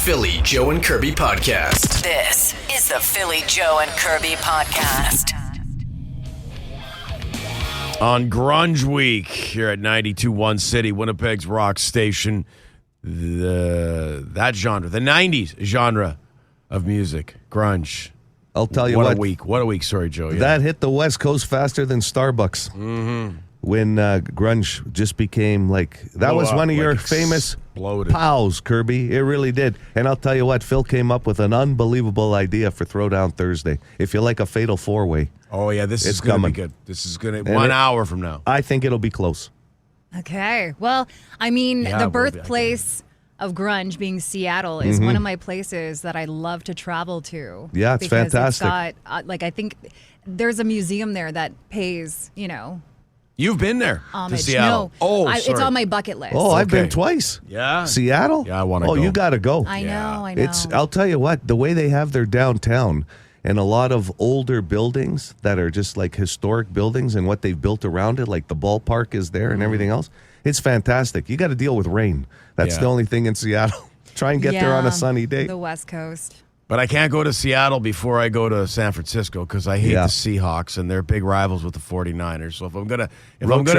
Philly Joe and Kirby Podcast. This is the Philly Joe and Kirby Podcast. On Grunge Week here at 92.1 City, Winnipeg's rock station, that genre, the 90s genre of music, grunge. I'll tell you what. What a week. Sorry, Joe. Yeah. That hit the West Coast faster than Starbucks. Mm-hmm. When grunge just became that was one of your famous pals, Kirby. It really did. And I'll tell you what, Phil came up with an unbelievable idea for Throwdown Thursday. If you like a fatal four-way. Oh, yeah, this is going to be good. This is going to 1 hour from now. I think it'll be close. Okay. Well, I mean, the birthplace of grunge being Seattle is one of my places that I love to travel to. Yeah, it's fantastic. It's got, I think there's a museum there that pays, You've been there homage. to Seattle. No, it's on my bucket list. Oh, I've been twice. Yeah. Seattle? Yeah, I want to go. Oh, you got to go. I know. I'll tell you what, the way they have their downtown and a lot of older buildings that are just like historic buildings and what they've built around it, like the ballpark is there and everything else, it's fantastic. You got to deal with rain. That's the only thing in Seattle. Try and get there on a sunny day. The West Coast. But I can't go to Seattle before I go to San Francisco because I hate the Seahawks and they're big rivals with the 49ers. So if I'm gonna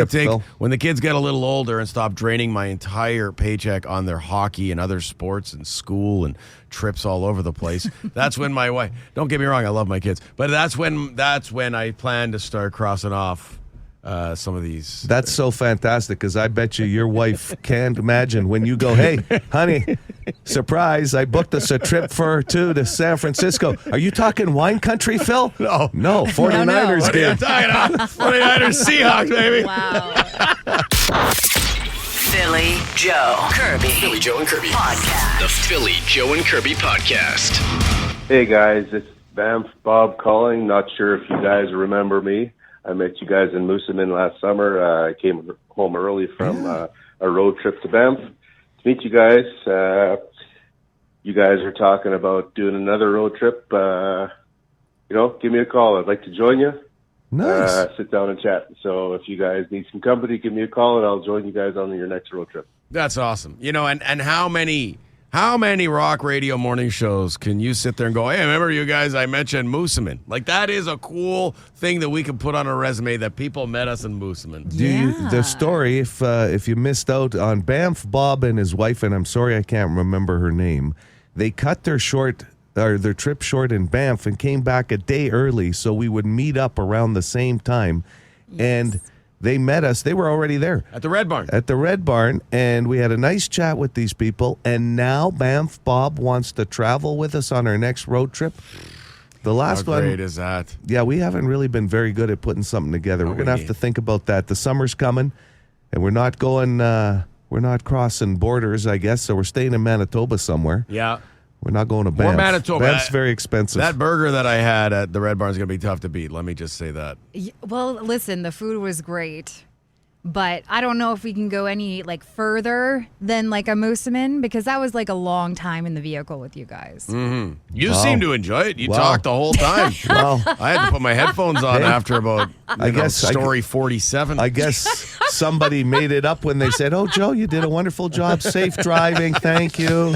take when the kids get a little older and stop draining my entire paycheck on their hockey and other sports and school and trips all over the place, that's when my wife. Don't get me wrong, I love my kids, but that's when I plan to start crossing off some of these. That's so fantastic because I bet you your wife can't imagine when you go, hey, honey, surprise, I booked us a trip for two to San Francisco. Are you talking wine country, Phil? No, 49ers game. What are you talking about? 49ers Seahawks, baby. Wow. Philly Joe Kirby. Philly Joe and Kirby Podcast. The Philly Joe and Kirby Podcast. Hey guys, it's Banff Bob calling. Not sure if you guys remember me. I met you guys in Moosomin last summer. I came home early from a road trip to Banff to meet you guys. You guys are talking about doing another road trip. Give me a call. I'd like to join you. Nice. Sit down and chat. So if you guys need some company, give me a call and I'll join you guys on your next road trip. That's awesome. And how many rock radio morning shows can you sit there and go, hey, remember you guys, I mentioned Moosomin? Like, that is a cool thing that we can put on a resume that people met us in Moosomin. The story, if you missed out on Banff Bob and his wife, and I'm sorry I can't remember her name, they cut their trip short in Banff and came back a day early so we would meet up around the same time. Yes. And they met us. They were already there. At the Red Barn. And we had a nice chat with these people. And now Banff Bob wants to travel with us on our next road trip. The last one. How great is that? Yeah, we haven't really been very good at putting something together. We're going to have to think about that. The summer's coming, and we're not crossing borders, I guess, so we're staying in Manitoba somewhere. Yeah. We're not going to Banff. Or Manitoba. Banff's very expensive. That burger that I had at the Red Barn is going to be tough to beat. Let me just say that. Well, listen, the food was great, but I don't know if we can go any further than a Moosomin because that was a long time in the vehicle with you guys. Mm-hmm. You seem to enjoy it. You talked the whole time. I had to put my headphones on after about story 47. I guess somebody made it up when they said, oh, Joe, you did a wonderful job. Safe driving. Thank you.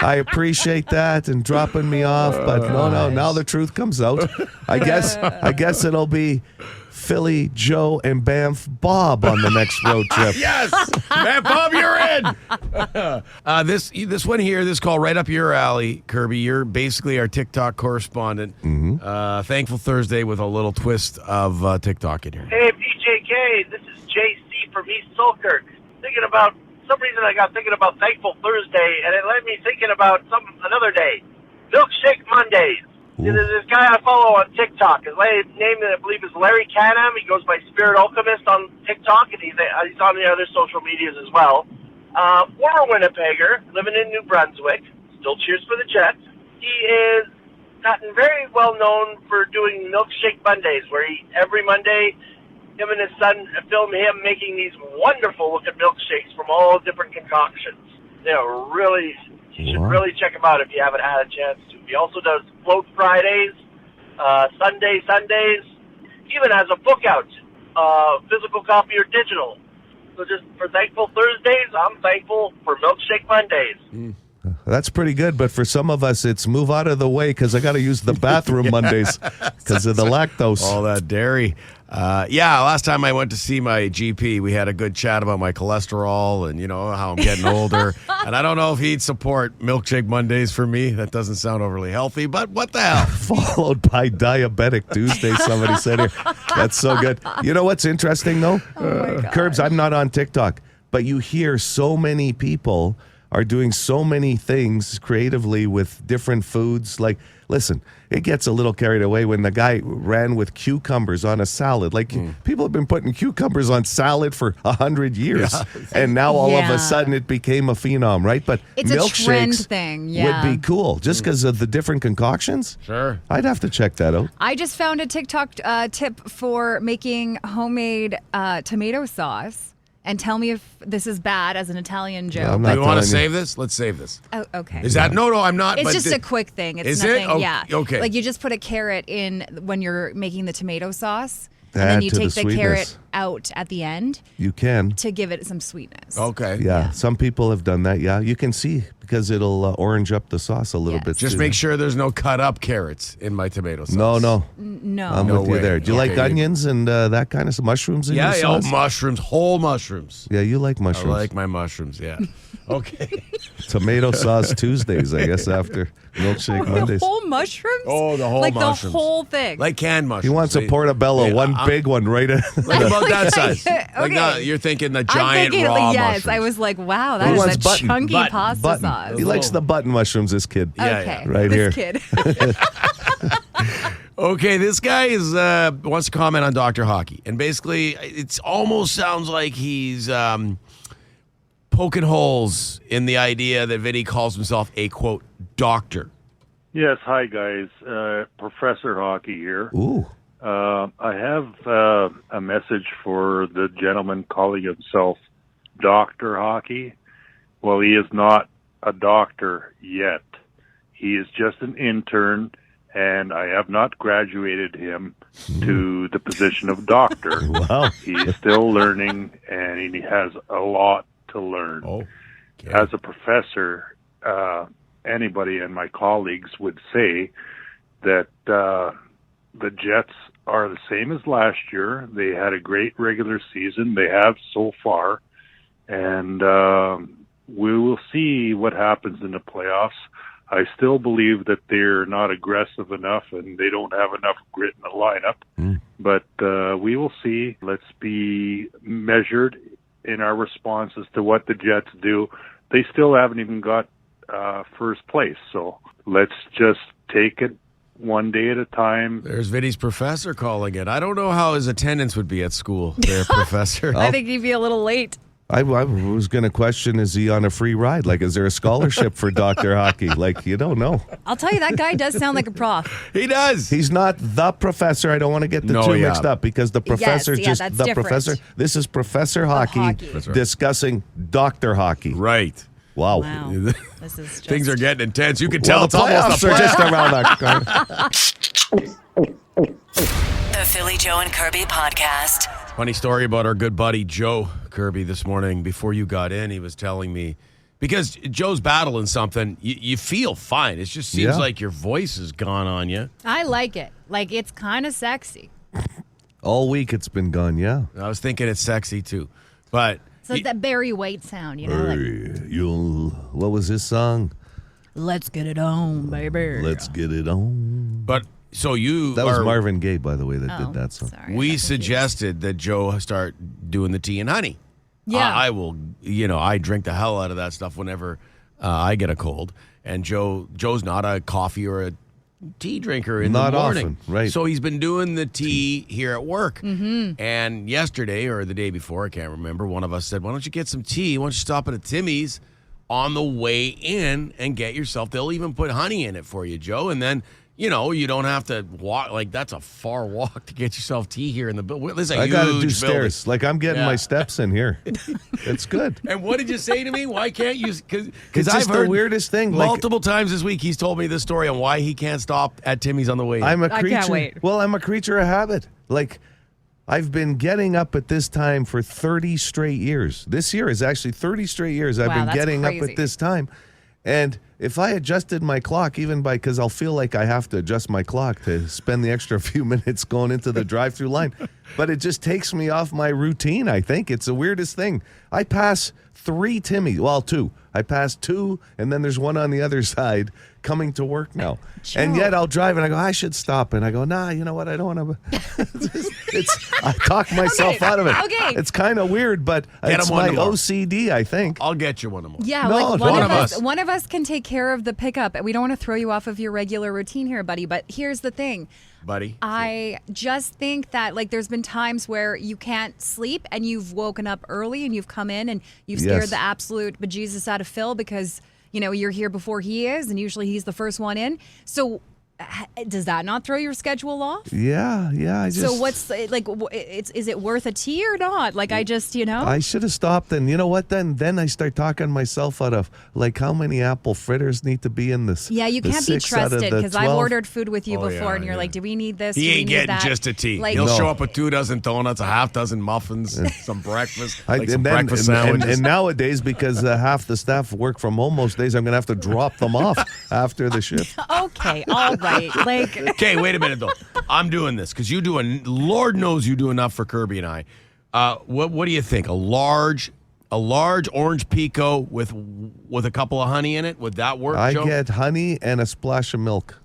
I appreciate that and dropping me off. But no, now the truth comes out. I guess it'll be Philly Joe and Banff Bob on the next road trip. Yes, Banff Bob, you're in. This one here, this call right up your alley, Kirby. You're basically our TikTok correspondent. Mm-hmm. Thankful Thursday with a little twist of TikTok in here. Hey, PJK, this is JC from East Selkirk. Some reason I got thinking about Thankful Thursday, and it led me thinking about another day, Milkshake Mondays. There's this guy I follow on TikTok. His name, I believe, is Larry Canham. He goes by Spirit Alchemist on TikTok, and he's on the other social medias as well. Former Winnipegger, living in New Brunswick. Still cheers for the Jets. He is gotten very well known for doing Milkshake Mondays, where every Monday, him and his son film him making these wonderful-looking milkshakes from all different concoctions. You should really check him out if you haven't had a chance to. He also does Float Fridays, Sundays. He even has a book out, physical copy or digital. So just for Thankful Thursdays, I'm thankful for Milkshake Mondays. That's pretty good, but for some of us, it's move out of the way because I got to use the bathroom Mondays because of the lactose. All that dairy. Last time I went to see my GP, we had a good chat about my cholesterol and, how I'm getting older. And I don't know if he'd support milkshake Mondays for me. That doesn't sound overly healthy, but what the hell? Followed by Diabetic Tuesday, somebody said here. That's so good. You know what's interesting, though? Curbs, I'm not on TikTok, but you hear so many people are doing so many things creatively with different foods. Like, listen, it gets a little carried away when the guy ran with cucumbers on a salad. Like, people have been putting cucumbers on salad for 100 years. Yeah. And now all of a sudden it became a phenom, right? But it's a trend milkshakes thing, would be cool just because of the different concoctions. Sure. I'd have to check that out. I just found a TikTok tip for making homemade tomato sauce. And tell me if this is bad as an Italian joke. Do you want to save this? Let's save this. Oh, okay. Is that no? I'm not. It's just a quick thing. It's is nothing. it? Oh, yeah. Okay. Like you just put a carrot in when you're making the tomato sauce, Add and then you to take the the carrot sweetness. out at the end You can. to give it some sweetness. Okay. Yeah, some people have done that. Yeah, you can see because it'll orange up the sauce a little Yes. bit. Just too. make sure there's no cut up carrots in my tomato sauce. No. No. I'm No with you way. there. Do you like Okay. onions and that kind of stuff? Mushrooms in your sauce? Mushrooms, whole mushrooms. Yeah, you like I mushrooms. like my mushrooms. Yeah. Okay. Tomato sauce Tuesdays, I guess, after milkshake The Mondays. whole mushrooms? Oh, the whole like mushrooms. the whole thing. Like canned mushrooms. He wants a portobello, one big one, right? Like about that size. Okay. Like no, you're thinking the I'm giant thinking, raw yes. mushrooms. I was like, wow, He that is wants a button. chunky pasta Button. sauce. He likes the button mushrooms, this kid. Yeah, Okay, yeah. Right this here. kid. Okay, this guy wants to comment on Dr. Hockey, and basically, it almost sounds like he's poking holes in the idea that Vinny calls himself a quote doctor. Yes, hi guys. Professor Hockey here. Ooh. I have a message for the gentleman calling himself Dr. Hockey. Well, he is not a doctor yet. He is just an intern, and I have not graduated him to the position of doctor. Wow. He is still learning, and he has a lot to learn. Oh, okay. As a professor, anybody and my colleagues would say that the Jets are the same as last year. They had a great regular season. They have so far. And we will see what happens in the playoffs. I still believe that they're not aggressive enough and they don't have enough grit in the lineup. But we will see. Let's be measured in our responses to what the Jets do. They still haven't even got first place. So let's just take it one day at a time. There's Vinny's professor calling it. I don't know how his attendance would be at school there, Professor. I think he'd be a little late. I was going to question, is he on a free ride? Like, is there a scholarship for Dr. Hockey? Like, you don't know. I'll tell you, that guy does sound like a prof. He does. He's not the professor. I don't want to get the two mixed up because the professor is just that's the different. professor. This is Professor Hockey, Hockey. That's right. discussing Dr. Hockey. Right. Wow. Wow. This is just... Things are getting intense. You can tell it's the almost playoffs a are playoff. just around the corner. The Philly Joe and Kirby Podcast. Funny story about our good buddy Joe Kirby this morning. Before you got in, he was telling me, because Joe's battling something, you feel fine. It just seems like your voice has gone on you. I like it. Like, it's kind of sexy. All week it's been gone, yeah. I was thinking it's sexy too. But So it's that Barry White sound, you know? Like, What was his song? let's get it on, baby. Let's get it on. But so you That was are- Marvin Gaye, by the way, that did that song. Sorry, We I got confused. suggested that Joe start doing the tea and honey. Yeah. I will, I drink the hell out of that stuff whenever I get a cold. And Joe's not a coffee or a tea drinker in Not the morning. often, right. So he's been doing the tea here at work. Mm-hmm. And yesterday or the day before, I can't remember, one of us said, why don't you get some tea? Why don't you stop at a Timmy's on the way in and get yourself, they'll even put honey in it for you, Joe. And then, you don't have to walk. Like, that's a far walk to get yourself tea here in the building. I got to do building. stairs. Like, I'm getting Yeah. my steps in here. It's good. And what did you say to me? Why can't you? Because It's I've just the heard weirdest thing. Like, multiple times this week. He's told me this story on why he can't stop at Timmy's on the way in. I'm a I creature. can't wait. Well, I'm a creature of habit. Like, I've been getting up at this time for 30 straight years. This year is actually 30 straight years I've Wow, been that's getting up crazy. at this time. And if I adjusted my clock, because I'll feel like I have to adjust my clock to spend the extra few minutes going into the drive-through line, but it just takes me off my routine, I think. It's the weirdest thing. I pass 3 Timmys, well, 2. I pass 2, and then there's one on the other side coming to work now. Joe. And yet I'll drive, and I go, I should stop. And I go, nah, you know what? I don't want to. I talk myself out of it. Okay. It's kind of weird, but it's my OCD, I think. I'll get you one of them. Yeah, No, like one of us. one of us can take care of the pickup. We don't want to throw you off of your regular routine here, buddy. But here's the thing. Buddy. I just think that like there's been times where you can't sleep and you've woken up early and you've come in and you've scared Yes. the absolute bejesus out of Phil because, you know, you're here before he is and usually he's the first one in. So does that not throw your schedule off? Yeah. So what's like? Is it worth a tea or not? Like I just, you know. I should have stopped, and you know what? Then I start talking myself out of like how many apple fritters need to be in this. Yeah, you can't be 6 out of trusted the because I've 12. ordered food with you Oh, before, yeah, and you're yeah. like, "Do we need this? Do He we ain't need getting that?" just a tea. Like, He'll No. show up with 2 dozen donuts, a half dozen muffins, some breakfast, I- like some and then- breakfast and- sandwiches. And nowadays, because half the staff work from home most days, I'm going to have to drop them off after the shift. Okay, all right. Like, Okay, wait a minute though. I'm doing this because you do Lord knows you do enough for Kirby and I. What do you think? A large orange pico with a couple of honey in it. Would that work, I Joe? get honey and a splash of milk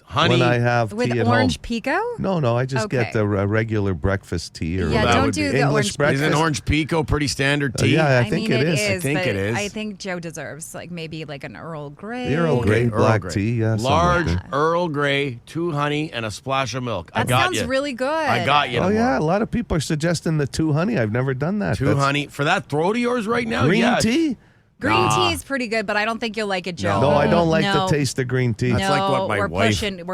honey. when I have with tea at orange home. pico? No, I just Okay. get a regular breakfast tea or Yeah, that don't would do be the English orange breakfast. Isn't orange pico pretty standard tea? yeah, I I think mean, it is. I think but it is. I think Joe deserves like maybe like an Earl Grey. The Earl Grey Earl black Grey. tea, yeah, something Large like that. Earl Grey, 2 honey, and a splash of milk. I That got sounds you. really good. I got you. Oh yeah, a tomorrow. lot of people are suggesting the 2 honey. I've never done that. 2 That's honey for that throat of yours right now. green yeah. tea. Green tea is pretty good, but I don't think you'll like it, Joe. No, I don't like No. the taste of green tea. That's like what my we're wife pushing gets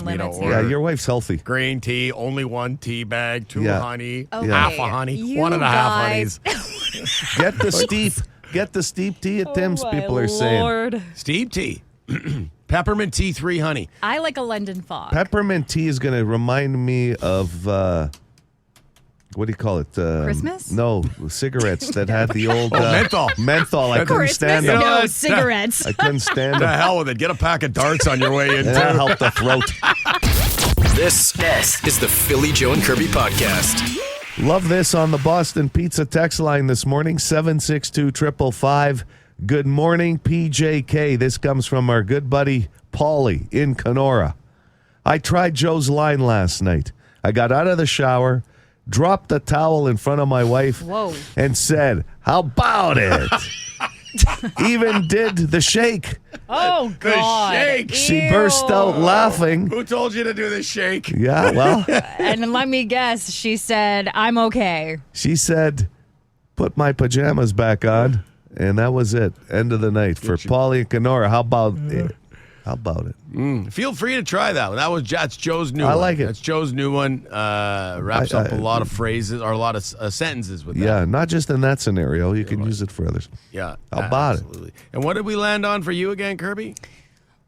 me to limits order. Yeah, here. your wife's healthy. Green tea, only 1 tea bag, 2 Yeah. honey, Okay. half a honey, You 1.5 guys. honeys. Get the steep tea at Tim's. Oh, People my are saying Lord. Steep tea, peppermint tea, 3 honey. I like a London fog. peppermint tea is going to remind me of what do you call it? Christmas? No, cigarettes that had the old menthol. Menthol. I couldn't Christmas? stand You them. know, No, that- cigarettes. I couldn't stand The them. hell with it. Get a pack of darts on your way in. That too. helped the throat. This is the Philly Joe and Kirby podcast. Love this on the Boston Pizza text line this morning, 762-555. Good morning, PJK. This comes from our good buddy, Paulie in Kenora. I tried Joe's line last night. I got out of the shower, dropped the towel in front of my wife, Whoa. and said, "How about it?" Even did the shake. Oh, The God. shake. She burst out laughing. Who told you to do the shake? Yeah, well, And let me guess, she said, I'm okay. she said, "Put my pajamas back on." And that was it. End of the night for Paulie and Kenora. How about it? How about it? Feel free to try that one. That's Joe's new one. I like it. That's Joe's new one. Wraps up a lot of phrases or a lot of sentences with that. Yeah, not just in that scenario. You can use it for others. Yeah. How about it? absolutely. And what did we land on for you again, Kirby?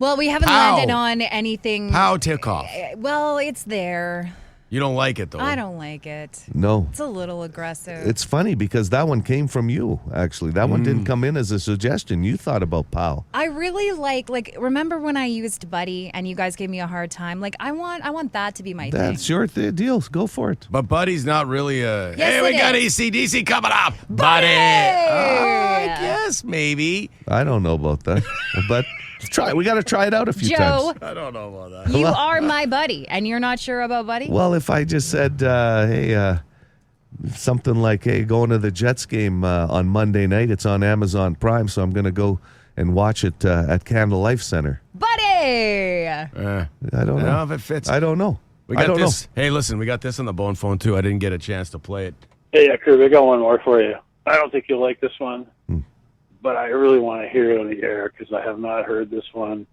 Well, we haven't Pow. landed on anything. Pow tick off. Well, it's there. You don't like it though. I don't like it. No. It's a little aggressive. It's funny because that one came from you, actually. That one didn't come in as a suggestion. You thought about Pow. I really like remember when I used Buddy and you guys gave me a hard time? Like I want that to be my That's thing. your deal. Go for it. But Buddy's not really a. Yes, hey, we it got is. AC/DC coming up, Buddy. I guess maybe. I don't know about that. But try. We got to try it out a few Joe, times. I don't know about that. you are my buddy and you're not sure about Buddy? Well, if I just said, hey, something like, hey, going to the Jets game on Monday night, it's on Amazon Prime, so I'm going to go and watch it at Candle Life Center. Buddy! I don't know. if it fits. I don't know. We I got don't this. Hey, listen, we got this on the bone phone too. I didn't get a chance to play it. Hey, Kirby, I got one more for you. I don't think you'll like this one, but I really want to hear it on the air because I have not heard this one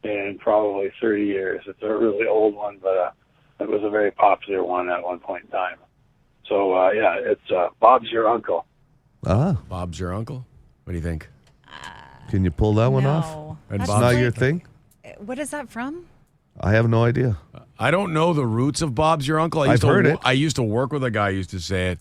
in probably 30 years. It's a really old one, but it was a very popular one at one point in time. So, it's Bob's Your Uncle. Ah, Bob's your uncle. What do you think? can you pull that one No. off? And It's Bob's not like- your thing? What is that from? I have no idea. I don't know the roots of Bob's your uncle. I've heard it. I used to work with a guy who used to say it.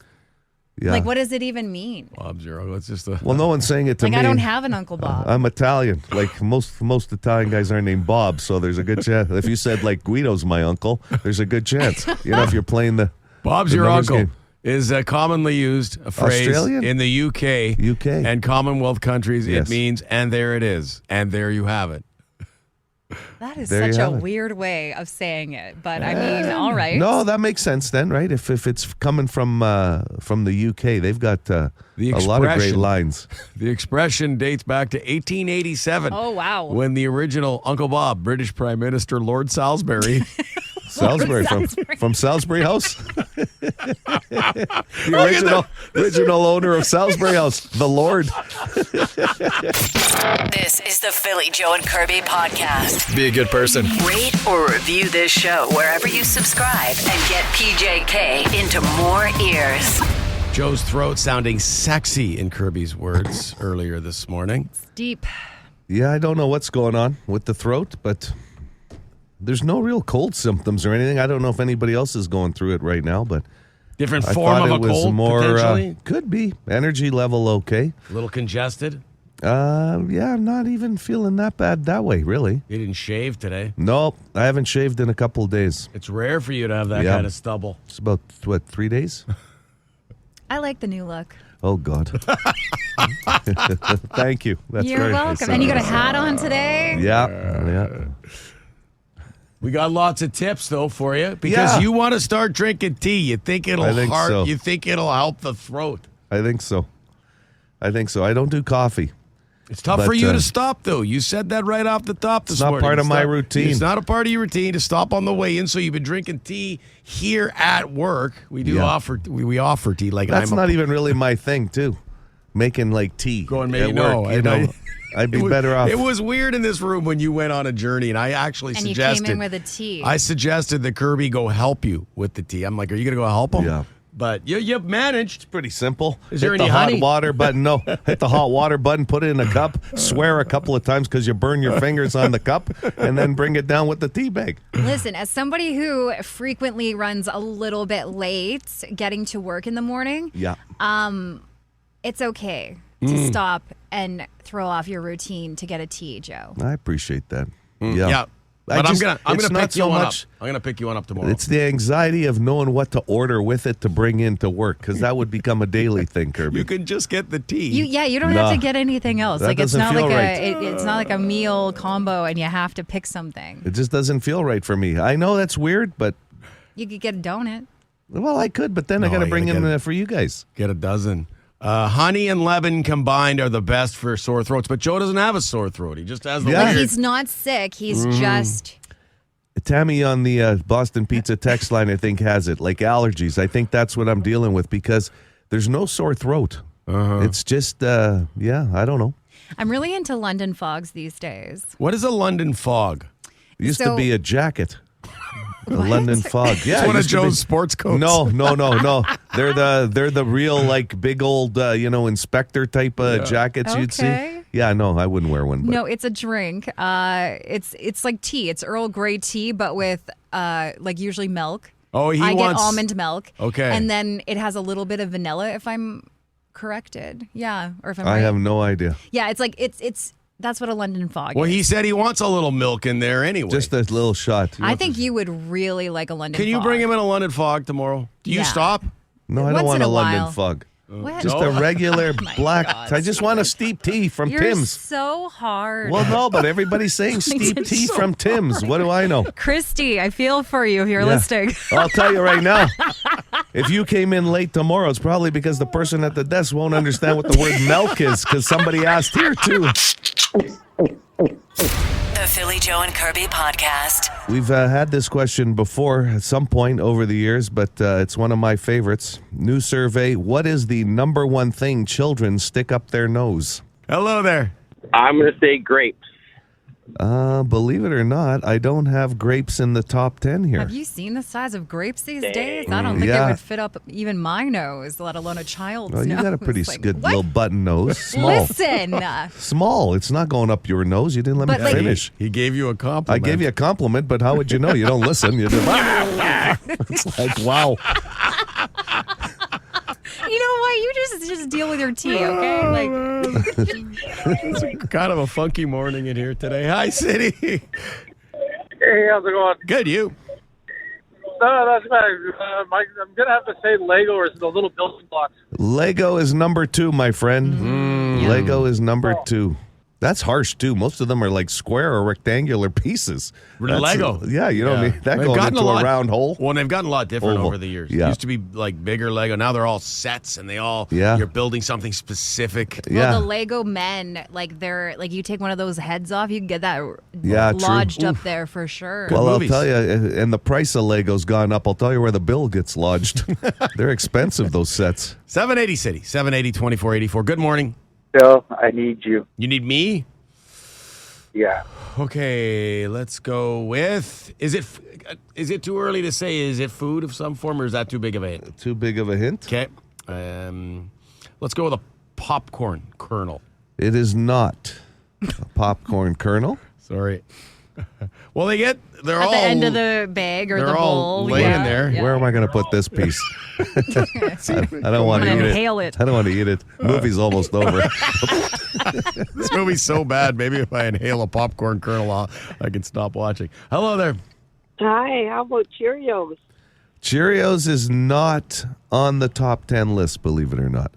Yeah. Like, what does it even mean? Bob's your uncle. It's just a... Well, no one's saying it to me. Like, I don't have an Uncle Bob. I'm Italian. Like, most Italian guys aren't named Bob, so there's a good chance. If you said, like, Guido's my uncle, there's a good chance. You know, if you're playing the... Bob's the your numbers uncle game. is a commonly used a phrase Australian? in the UK and Commonwealth countries. Yes. It means, and there it is. And there you have it. That is There you such a have it. weird way of saying it, but I mean, all right. No, that makes sense then, right? If it's coming from the UK, they've got a lot of great lines. The expression dates back to 1887. Oh, wow. When the original Uncle Bob, British Prime Minister Lord Salisbury... Salisbury from Salisbury House. The original owner of Salisbury House, the Lord. This is the Philly Joe and Kirby podcast. Be a good person. Rate or review this show wherever you subscribe and get PJK into more ears. Joe's throat sounding sexy in Kirby's words earlier this morning. It's deep. Yeah, I don't know what's going on with the throat, but there's no real cold symptoms or anything. I don't know if anybody else is going through it right now, but Different I form thought of it a was cold, more, potentially? Could be. Energy level okay. A little congested? Yeah, I'm not even feeling that bad that way, really. You didn't shave today. No, I haven't shaved in a couple of days. It's rare for you to have that kind of stubble. It's about, 3 days? I like the new look. Oh, God. Thank you. That's You're very welcome. nice. And you got a hat on today? Yeah. We got lots of tips though for you because you want to start drinking tea. You think it'll so. You think it'll help the throat. I think so. I don't do coffee. It's tough for you to stop though. You said that right off the top this morning. It's not part of my routine. It's not a part of your routine to stop on the way in. So you've been drinking tea here at work. We do offer we offer tea. Like that's not even really my thing too. Making like tea. Go and make at work, you know. I'd be better off. It was weird in this room when you went on a journey, and I actually suggested. You came in with a tea. I suggested that Kirby go help you with the tea. I'm like, are you going to go help him? Yeah. But you managed. It's pretty simple. Is there hit any the honey? hot water button. No, hit the hot water button. Put it in a cup. Swear a couple of times because you burn your fingers on the cup, and then bring it down with the tea bag. Listen, as somebody who frequently runs a little bit late getting to work in the morning, it's okay to stop and throw off your routine to get a tea, Joe. I appreciate that. Yeah. But I'm gonna pick you one up. much. I'm gonna pick you one up tomorrow. It's the anxiety of knowing what to order with it to bring into work, because that would become a daily thing, Kirby. You can just get the tea. You don't have to get anything else. That Like it's doesn't not feel like right. it's not like a meal combo and you have to pick something. It just doesn't feel right for me. I know that's weird, but You could get a donut. well, I could, but then I got to bring in for you guys. Get a dozen. Honey and lemon combined are the best for sore throats, but Joe doesn't have a sore throat. He just has the Yeah. weird. He's not sick. He's just. Tammy on the Boston Pizza text line, I think, has it, like allergies. I think that's what I'm dealing with because there's no sore throat. It's just, I don't know. I'm really into London fogs these days. What is a London fog? It used to be a jacket. The London fog. Yeah, It's one it of used to be- Joe's sports coats. No. They're the real like big old inspector type jackets you'd see. Okay. Yeah, no, I wouldn't wear one. But. No, it's a drink. It's like tea. It's Earl Grey tea, but with like usually milk. Oh, I wants get almond milk. Okay. And then it has a little bit of vanilla if I'm corrected. Yeah, or if I'm I right. have no idea. Yeah, it's like it's that's what a London fog Well, is. he said he wants a little milk in there anyway. Just a little shot. I think you would really like a London Can you fog. bring him in a London fog tomorrow? Do you Yeah. stop? No, I don't Once want in a a London while. fog. What? Just a regular my black. God, I just want a steep tea from You're Tim's. so hard. Well, no, but everybody's saying steep tea from Tim's. What do I know? Christy, I feel for you if you're Yeah. listening. I'll tell you right now. If you came in late tomorrow, it's probably because the person at the desk won't understand what the word milk is because somebody asked here too. The Philly Joe and Kirby podcast. We've had this question before at some point over the years, but it's one of my favorites. New survey, what is the number one thing children stick up their nose? Hello there. I'm going to say grapes. Believe it or not, I don't have grapes in the top 10 here. Have you seen the size of grapes these days? I don't think Yeah. it would fit up even my nose, let alone a child's Well, you nose. got a pretty Like, good what? little button nose. Small. Listen. Small. It's not going up your nose. You didn't let But, me like- finish. He gave you a I compliment. gave you a compliment, but how would you know? You don't listen. You just, it's like, wow. You know what? deal with your tea, okay? Like, It's kind of a funky morning in here today. Hi, City. Hey, how's it going? Good, you? No, that's fine. I'm going to have to say Lego or the little building blocks. Lego is number 2, my friend. Lego is number 2. That's harsh, too. Most of them are like square or rectangular pieces. Lego. You don't need that going into a round hole. Well, they've gotten a lot different Oval. over the years. Yeah. It used to be like bigger Lego. Now they're all sets, and you're building something specific. well, the Lego men, like they're like you take one of those heads off, you can get that lodged up there for sure. Well, I'll tell you, and the price of Lego's gone up. I'll tell you where the bill gets lodged. They're expensive, those sets. 780 City, 780-2484. Good morning. Bill, I need you. You need me? Yeah. Okay, let's go with, is it too early to say, is it food of some form, or is that too big of a hint? Too big of a hint? Okay. Let's go with a popcorn kernel. It is not a popcorn kernel. Sorry. Well, they're At all the end of the bag or the bowl. They're all laying there. Where am I going to put this piece? I don't want to eat it. I don't want to eat it. Movie's almost over. This movie's so bad. Maybe if I inhale a popcorn kernel, I can stop watching. Hello there. Hi, how about Cheerios? Cheerios is not on the top 10 list, believe it or not.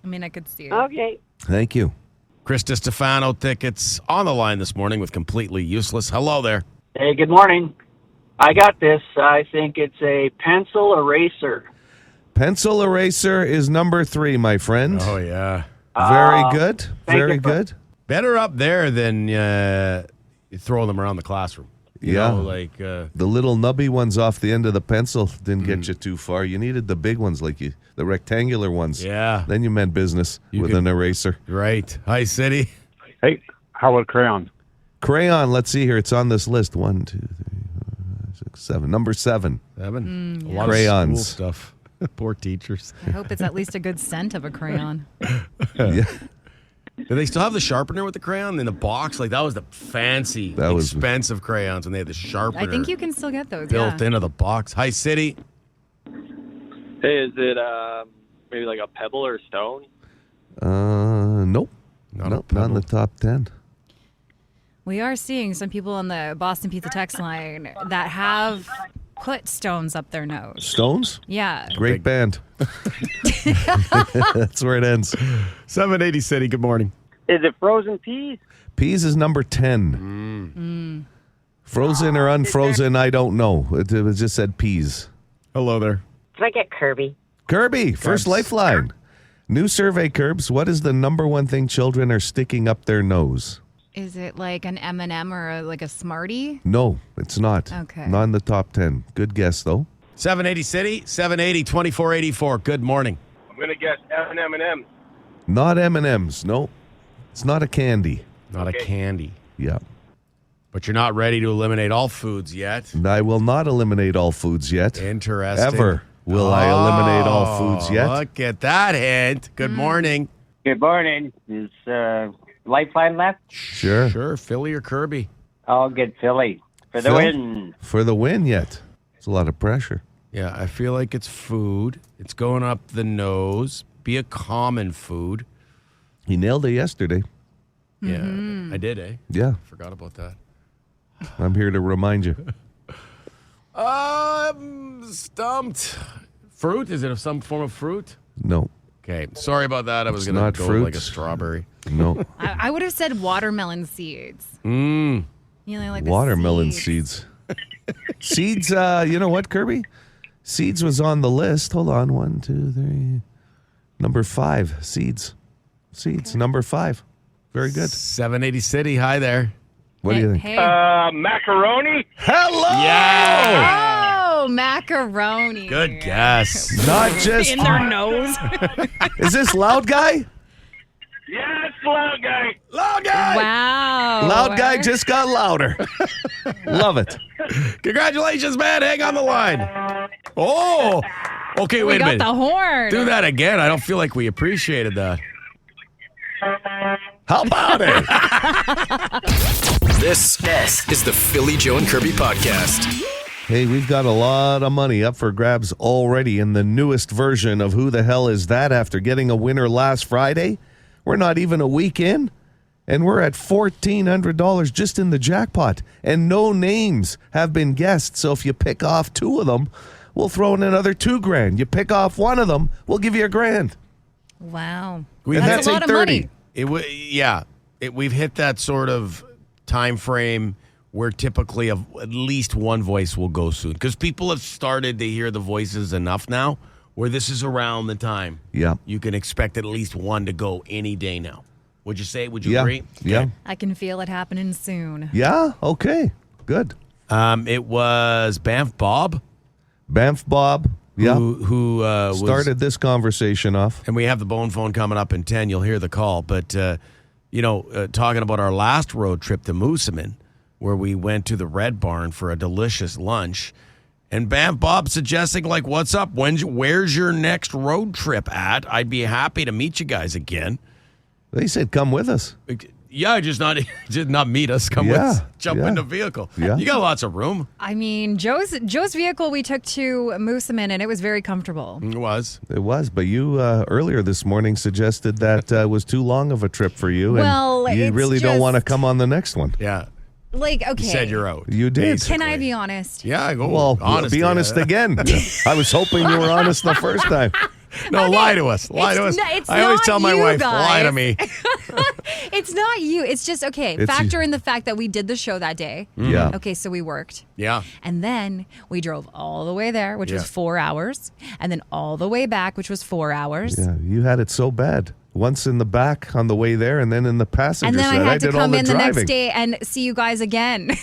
I mean, I could see it. Okay. Thank you. Chris DiStefano tickets on the line this morning with Completely Useless. Hello there. Hey, good morning. I got this. I think it's a pencil eraser. Pencil eraser is number 3, my friend. Oh, yeah. Very good. Very good. Better up there than throwing them around the classroom. You know, like the little nubby ones off the end of the pencil didn't get you too far. You needed the big ones, like the rectangular ones. Yeah. Then you meant business with an eraser. Right. Hi, City. Hey, how about crayon? Crayon. Let's see here. It's on this list. 1, 2, 3, 4, 5, 6, 7. Number 7. A lot crayons. of school stuff. Poor teachers. I hope it's at least a good scent of a crayon. Yeah. Do they still have the sharpener with the crayon in the box? Like, that was the fancy, expensive crayons when they had the sharpener. I think you can still get those, built into the box. Hi, City. Hey, is it maybe like a pebble or stone? Nope. Not in the top 10. We are seeing some people on the Boston Pizza text line that have put stones up their nose. Stones? Yeah. Great band. That's where it ends. 780 City, good morning. Is it frozen peas? Peas is number 10. Frozen or unfrozen, I don't know. It just said peas. Hello there. Can I get Kirby? Kirby, first lifeline. New survey, Curbs. What is the number one thing children are sticking up their nose? Is it like an M&M or like a Smartie? No, it's not. Okay. Not in the top 10. Good guess, though. 780 City, 780-2484. Good morning. I'm going to guess M&M. Not M&Ms. No. It's not a candy. Not a candy. Yeah. But you're not ready to eliminate all foods yet. And I will not eliminate all foods yet. Interesting. Ever will I eliminate all foods yet. Look at that hint. Good morning. Good morning. Is lifeline left? Sure. Sure. Philly or Kirby? I'll get Philly for the win. For the win yet. It's a lot of pressure. Yeah, I feel like it's food. It's going up the nose. Be a common food. He nailed it yesterday. Yeah, I did, eh? Yeah. Forgot about that. I'm here to remind you. Stumped. Fruit? Is it some form of fruit? No. Okay. Sorry about that. I was going to go like a strawberry. No. I would have said watermelon seeds. Mm. You know, like the Watermelon seeds. Seeds, you know what, Kirby? Seeds was on the list. Hold on. 1, 2, 3. Number 5. Seeds. Seeds. Okay. Number 5. Very good. 780 City. Hi there. What do you think? Hey. Macaroni? Hello! Yeah! Oh, macaroni. Good guess. Not just in their nose. Is this Loud Guy? Yeah, it's Loud Guy. Loud Guy! Wow. Loud Guy just got louder. Love it. Congratulations, man. Hang on the line. Oh! Okay, wait a minute. We got the horn. Do that again. I don't feel like we appreciated that. How about it? This is the Philly Joe and Kirby podcast. Hey, we've got a lot of money up for grabs already in the newest version of Who the Hell Is That after getting a winner last Friday. We're not even a week in, and we're at $1,400 just in the jackpot, and no names have been guessed. So if you pick off 2 of them, we'll throw in another $2,000. You pick off 1 of them, we'll give you $1,000. Wow. That's a lot of money. We've hit that sort of time frame where typically at least one voice will go soon, because people have started to hear the voices enough now where this is around the time. Yeah. You can expect at least one to go any day now. Would you say? Would you agree? Yeah. Okay. I can feel it happening soon. Yeah? Okay. Good. It was Banff Bob. Banff Bob. Yeah. Who started this conversation off. And we have the bone phone coming up in 10. You'll hear the call. But, talking about our last road trip to Moosomin, where we went to the Red Barn for a delicious lunch. And Banff Bob suggesting, like, what's up? Where's your next road trip at? I'd be happy to meet you guys again. They said, come with us. Yeah, just not meet us. Come with us. Jump in the vehicle. Yeah. You got lots of room. I mean, Joe's vehicle we took to Moosomin, and it was very comfortable. It was. But you earlier this morning suggested that was too long of a trip for you. Well, and you really don't want to come on the next one. Yeah. Like, okay. You said you're out. You did. Basically. Can I be honest? Yeah, go. Well, honest, be honest again. I was hoping you were honest the first time. No, lie to us. Lie to us. It's I always not tell my you wife, guys. lie to me. It's not you. It's just, okay, factor in the fact that we did the show that day. Yeah. Okay, so we worked. Yeah. And then we drove all the way there, which was 4 hours, and then all the way back, which was 4 hours. Yeah, you had it so bad. Once in the back on the way there, and then in the passenger And then side. I had to did all come in the driving. next day and see you guys again.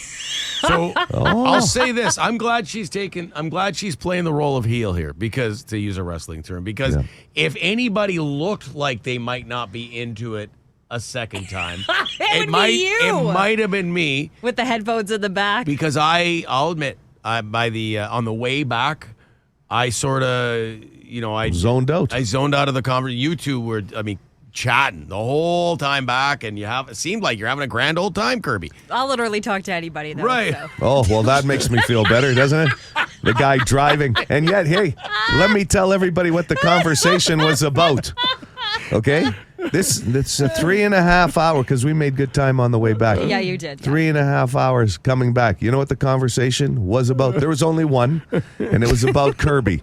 So I'll say this: I'm glad she's playing the role of heel here, because, to use a wrestling term, because if anybody looked like they might not be into it a second time, it might have been me with the headphones in the back. Because I'll admit, on the way back, I sort of I zoned out. I zoned out of the conversation. You two were, chatting the whole time back, and it seemed like you're having a grand old time, Kirby. I'll literally talk to anybody, though. Right. So. Oh, well, that makes me feel better, doesn't it? The guy driving. And yet, hey, let me tell everybody what the conversation was about. Okay? It's a 3.5 hour, because we made good time on the way back. Yeah, you did. 3.5 hours coming back. You know what the conversation was about? There was only one, and it was about Kirby.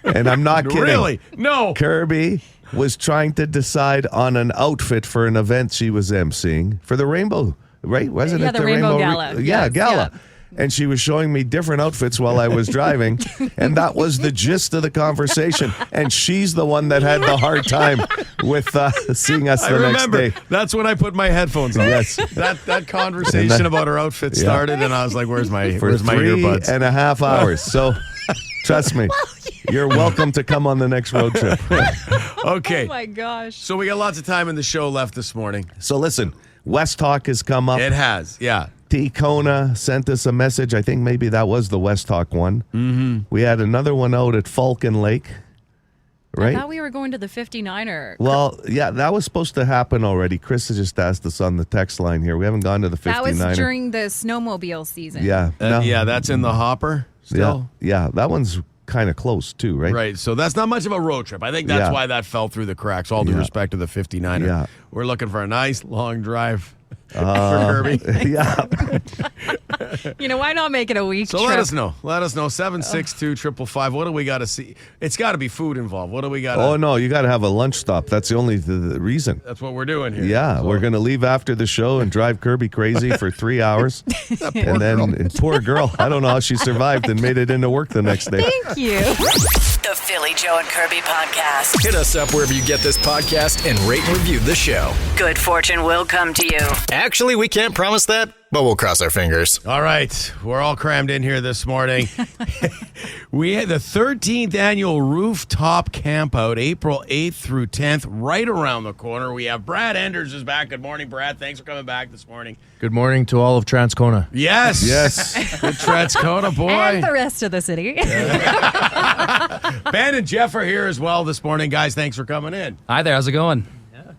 And I'm not kidding. Really? No. Kirby was trying to decide on an outfit for an event she was emceeing for the Rainbow, right? Wasn't it the Rainbow Gala? Gala. And she was showing me different outfits while I was driving, and that was the gist of the conversation. And she's the one that had the hard time with seeing us the next day. That's when I put my headphones on. Yes. That conversation about her outfit started, and I was like, "Where's my earbuds?" 3.5 hours. So, trust me, you're welcome to come on the next road trip. Okay. Oh my gosh. So we got lots of time in the show left this morning. So listen, West Hawk has come up. It has, yeah. T. Kona sent us a message. I think maybe that was the West Hawk one. Mm-hmm. We had another one out at Falcon Lake, right? I thought we were going to the 59er. Well, yeah, that was supposed to happen already. Chris has just asked us on the text line here. We haven't gone to the 59er. That was during the snowmobile season. Yeah. Yeah, that's in the hopper still. Yeah, that one's kind of close too, right? Right. So that's not much of a road trip. I think that's why that fell through the cracks, all due respect to the 59er. Yeah. We're looking for a nice long drive for Kirby. Yeah. Why not make it a week So trip? let us know. 762-555. What do we got to see? It's got to be food involved. What do we got? Oh, no, you got to have a lunch stop. That's the only the reason. That's what we're doing here. Yeah, we're going to leave after the show and drive Kirby crazy for 3 hours. Poor girl. I don't know how she survived and made it into work the next day. Thank you. The Philly Joe and Kirby Podcast. Hit us up wherever you get this podcast and rate and review the show. Good fortune will come to you. Actually, we can't promise that, but we'll cross our fingers. All right. We're all crammed in here this morning. We had the 13th annual rooftop campout, April 8th through 10th, right around the corner. We have Brad Enders is back. Good morning, Brad. Thanks for coming back this morning. Good morning to all of Transcona. Yes. Good Transcona, boy. And the rest of the city. Ben and Jeff are here as well this morning. Guys, thanks for coming in. Hi there. How's it going?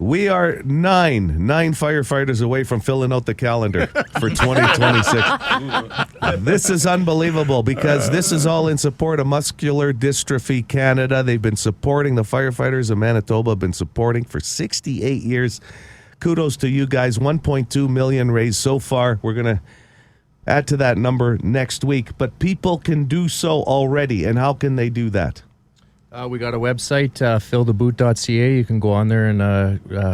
We are nine firefighters away from filling out the calendar for 2026. This is unbelievable because this is all in support of Muscular Dystrophy Canada. They've been supporting the firefighters of Manitoba, have been supporting for 68 years. Kudos to you guys. 1.2 million raised so far. We're going to add to that number next week. But people can do so already. And how can they do that? We got a website, filltheboot.ca. You can go on there and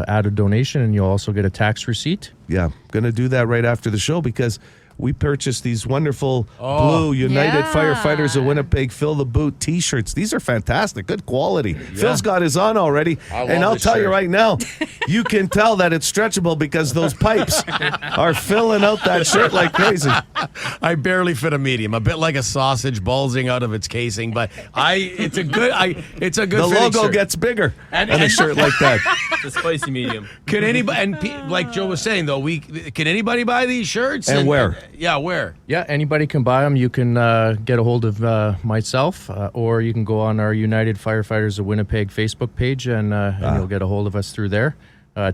add a donation, and you'll also get a tax receipt. Yeah, going to do that right after the show because we purchased these wonderful blue United Firefighters of Winnipeg Fill the Boot T-shirts. These are fantastic, good quality. Phil's got his on already, and I'll tell you right now, you can tell that it's stretchable because those pipes are filling out that shirt like crazy. I barely fit a medium, a bit like a sausage bulging out of its casing, but it's a good. The logo shirt. Gets bigger on a shirt like that. It's a spicy medium. Can anybody? And like Joe was saying, though, can anybody buy these shirts? And where? Where? Yeah, anybody can buy them. You can get a hold of myself, or you can go on our United Firefighters of Winnipeg Facebook page, and you'll get a hold of us through there.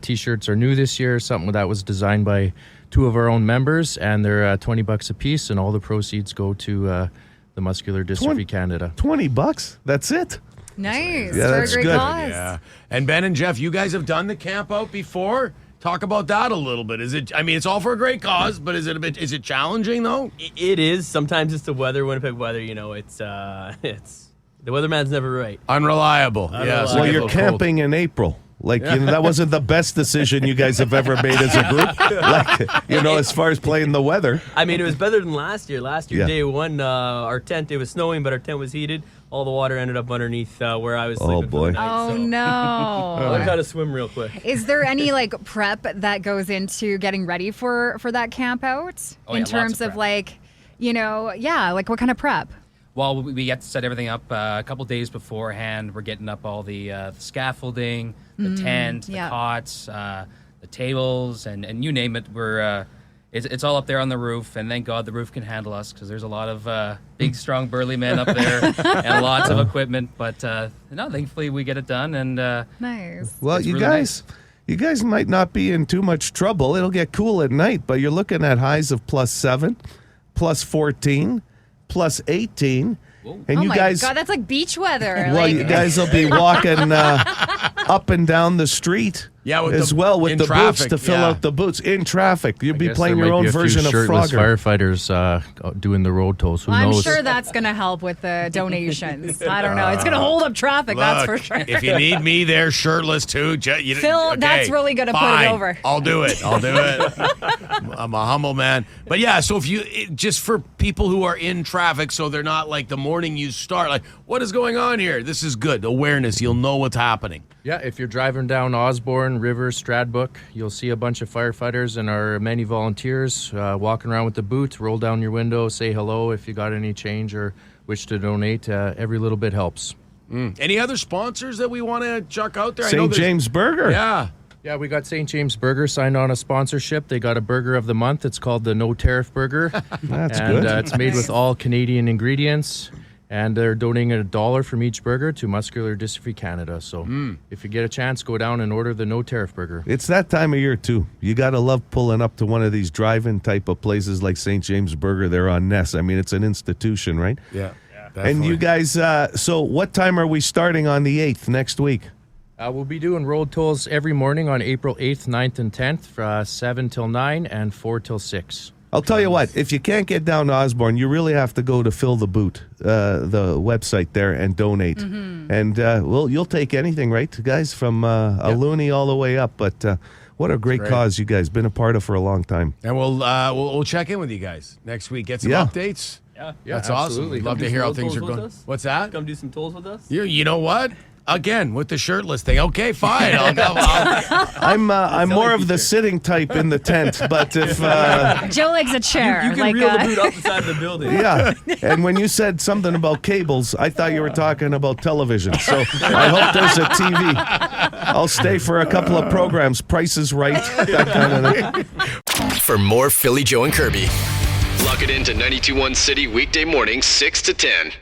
T-shirts are new this year, something that was designed by two of our own members, and they're $20 a piece, and all the proceeds go to the Muscular Dystrophy Canada. $20? That's it? Nice. Yeah, for that's a great good. cause. Yeah. And Ben and Jeff, you guys have done the camp out before? Talk about that a little bit. It's all for a great cause, but is it challenging though? It is. Sometimes it's the weather, Winnipeg weather, it's the weatherman's never right. Unreliable. Yeah. Well, you're camping in April. That wasn't the best decision you guys have ever made as a group. As far as playing the weather. I mean, it was better than last year. Last year, day one, our tent, it was snowing, but our tent was heated. All the water ended up underneath where I was sleeping. Oh, boy. For the night, Oh, no. I learned how to swim real quick. Is there any prep that goes into getting ready for that camp out? In terms of what kind of prep? Well, we get to set everything up a couple days beforehand. We're getting up all the scaffolding, the tent, the cots, the tables, and you name it. It's all up there on the roof, and thank God the roof can handle us because there's a lot of big, strong, burly men up there and lots of equipment. But thankfully we get it done. And nice. Well, you really guys might not be in too much trouble. It'll get cool at night, but you're looking at highs of +7, +14. +18, and you guys. God, that's like beach weather. Well, you guys will be walking up and down the street. With the traffic, boots to fill out the boots in traffic. You'll be playing your own version of Frogger. Firefighters doing the road tolls. Who knows? I'm sure that's going to help with the donations. I don't know. It's going to hold up traffic, that's for sure. If you need me there shirtless too, Phil, that's really going to put it over. I'll do it. I'm a humble man. But yeah, so just for people who are in traffic, so they're not like the morning you start, what is going on here? This is good. Awareness. You'll know what's happening. Yeah, if you're driving down Osborne, River, Stradbrook, you'll see a bunch of firefighters and our many volunteers walking around with the boot. Roll down your window, say hello if you got any change or wish to donate. Every little bit helps. Any other sponsors that we want to chuck out there? St. James Burger. Yeah, we got St. James Burger signed on a sponsorship. They got a burger of the month. It's called the No Tariff Burger. That's good. It's made with all Canadian ingredients. And they're donating $1 from each burger to Muscular Dystrophy Canada. So if you get a chance, go down and order the No Tariff Burger. It's that time of year, too. You got to love pulling up to one of these drive-in type of places like St. James Burger. They're on Ness. I mean, it's an institution, right? Yeah. And you guys, so what time are we starting on the 8th next week? We'll be doing road tolls every morning on April 8th, 9th, and 10th from 7 till 9 and 4 till 6. I'll tell you what, if you can't get down to Osborne, you really have to go to Fill the Boot, the website there, and donate. And you'll take anything, right, guys, from a loony all the way up. But what a great cause you guys been a part of for a long time. And we'll check in with you guys next week, get some updates. Yeah, that's awesome. We'd love to hear how things are going. What's that? Come do some tolls with us. You know what? Again, with the shirtless thing. Okay, fine. I'm more of the sitting type in the tent, but if Joe likes a chair, you can reel the boot up inside the building. Yeah, and when you said something about cables, I thought you were talking about television. So I hope there's a TV. I'll stay for a couple of programs. Price is Right, that kind of thing. For more Philly, Joe, and Kirby, log it into 92.1 City weekday mornings 6 to 10.